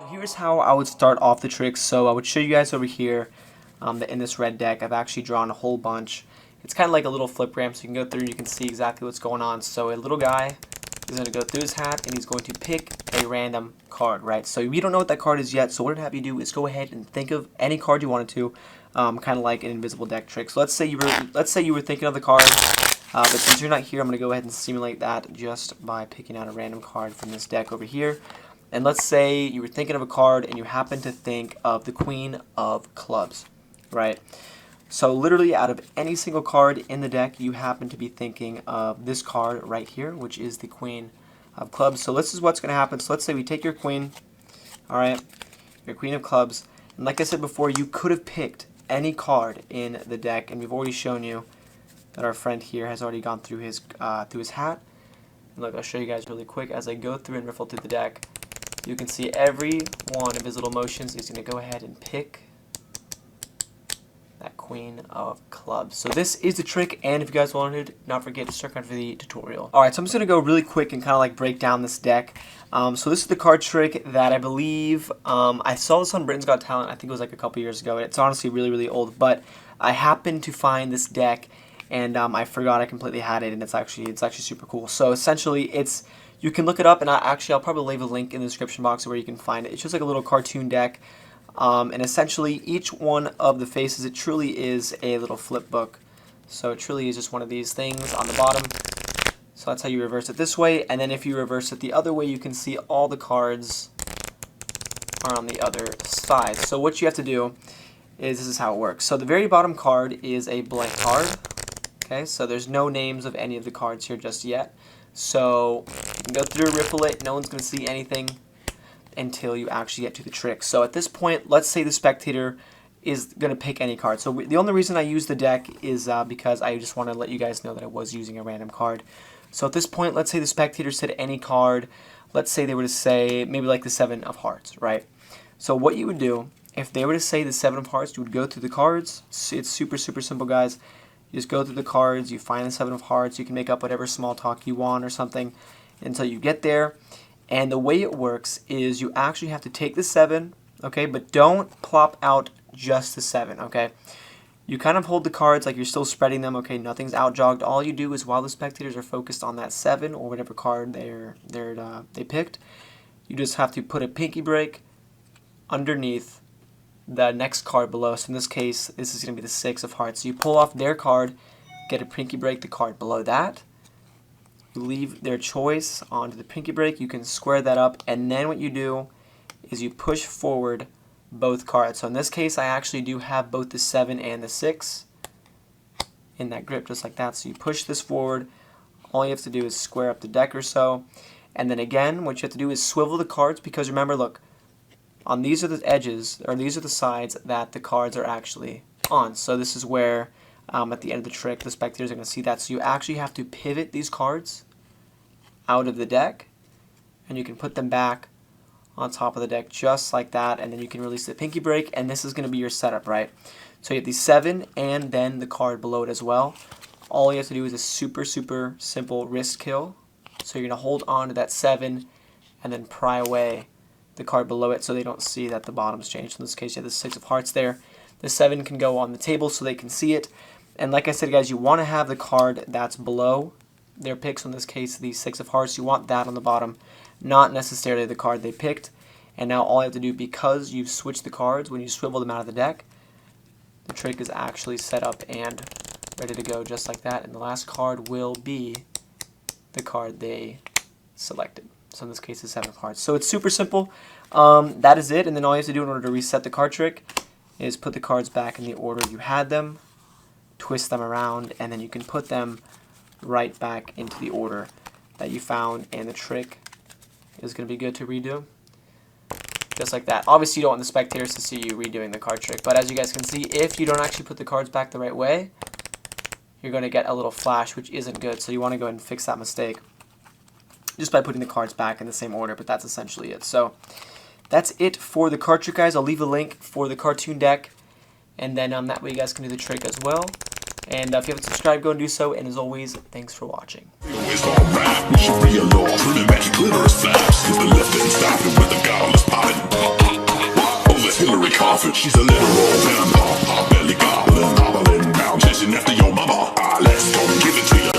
So here's how I would start off the trick. So I would show you guys over here that in this red deck I've actually drawn a whole bunch. It's kind of like a little flipgram, so you can go through and you can see exactly what's going on. So a little guy is going to go through his hat and he's going to pick a random card, right? So we don't know what that card is yet, so what I'd have you do is go ahead and think of any card you wanted to, kind of like an invisible deck trick. So let's say you were thinking of the card, but since you're not here, I'm going to go ahead and simulate that just by picking out a random card from this deck over here. And let's say you were thinking of a card and you happen to think of the Queen of Clubs, right? So literally out of any single card in the deck, you happen to be thinking of this card right here, which is the Queen of Clubs. So this is what's going to happen. So let's say we take your Queen, all right, your Queen of Clubs. And like I said before, you could have picked any card in the deck, and we've already shown you that our friend here has already gone through his hat. And look, I'll show you guys really quick as I go through and riffle through the deck. You can see every one of his little motions. He's going to go ahead and pick that Queen of Clubs. So this is the trick, and if you guys wanted, do not forget to stick around for the tutorial. Alright, so I'm just going to go really quick and kind of like break down this deck. So this is the card trick that I believe, I saw this on Britain's Got Talent, I think it was like a couple years ago. It's honestly really, really old, but I happened to find this deck, and I forgot I completely had it, and it's actually super cool. So essentially, you can look it up, and I'll probably leave a link in the description box where you can find it. It's just like a little cartoon deck, and essentially each one of the faces, it truly is a little flip book. So it truly is just one of these things on the bottom. So that's how you reverse it this way, and then if you reverse it the other way, you can see all the cards are on the other side. So what you have to do is, this is how it works. So the very bottom card is a blank card. Okay, so there's no names of any of the cards here just yet. So you can go through, riffle it, no one's going to see anything until you actually get to the trick. So at this point, let's say the spectator is going to pick any card. So the only reason I use the deck is because I just want to let you guys know that I was using a random card. So at this point, let's say the spectator said any card. Let's say they were to say maybe like the 7 of Hearts, right? So what you would do, if they were to say the 7 of Hearts, you would go through the cards. It's super, super simple, guys. You just go through the cards, you find the 7 of Hearts, you can make up whatever small talk you want or something until you get there. And the way it works is you actually have to take the 7, okay, but don't plop out just the 7, okay? You kind of hold the cards like you're still spreading them, okay, nothing's outjogged. All you do is while the spectators are focused on that 7 or whatever card they picked, you just have to put a pinky break underneath the next card below. So in this case, this is going to be the 6 of Hearts. So you pull off their card, get a pinky break the card below that. You leave their choice onto the pinky break. You can square that up, and then what you do is you push forward both cards. So in this case, I actually do have both the 7 and the 6 in that grip, just like that. So you push this forward. All you have to do is square up the deck or so. And then again, what you have to do is swivel the cards, because remember, look, on these are the edges, or these are the sides that the cards are actually on. So this is where, at the end of the trick, the spectators are going to see that. So you actually have to pivot these cards out of the deck, and you can put them back on top of the deck just like that, and then you can release the pinky break, and this is going to be your setup, right? So you have the 7 and then the card below it as well. All you have to do is a super, super simple wrist kill. So you're going to hold on to that 7 and then pry away the card below it so they don't see that the bottom's changed. In this case, you have the 6 of Hearts there. The 7 can go on the table so they can see it. And like I said, guys, you want to have the card that's below their picks. In this case, the 6 of Hearts, you want that on the bottom, not necessarily the card they picked. And now all you have to do, because you've switched the cards, when you swivel them out of the deck, the trick is actually set up and ready to go just like that. And the last card will be the card they selected. So in this case, the 7 of Hearts. So it's super simple. That is it. And then all you have to do in order to reset the card trick is put the cards back in the order you had them, twist them around, and then you can put them right back into the order that you found, and the trick is going to be good to redo. Just like that. Obviously, you don't want the spectators to see you redoing the card trick, but as you guys can see, if you don't actually put the cards back the right way, you're going to get a little flash, which isn't good. So you want to go ahead and fix that mistake just by putting the cards back in the same order, but that's essentially it. So that's it for the card trick, guys. I'll leave a link for the cartoon deck, and then that way you guys can do the trick as well. And if you haven't subscribed, go and do so. And as always, thanks for watching. It's all rap, we should be alone. Pretty magic glitter slaps. Cause the left ain't stopping with the godless popping. prophet, she's a literal vampire.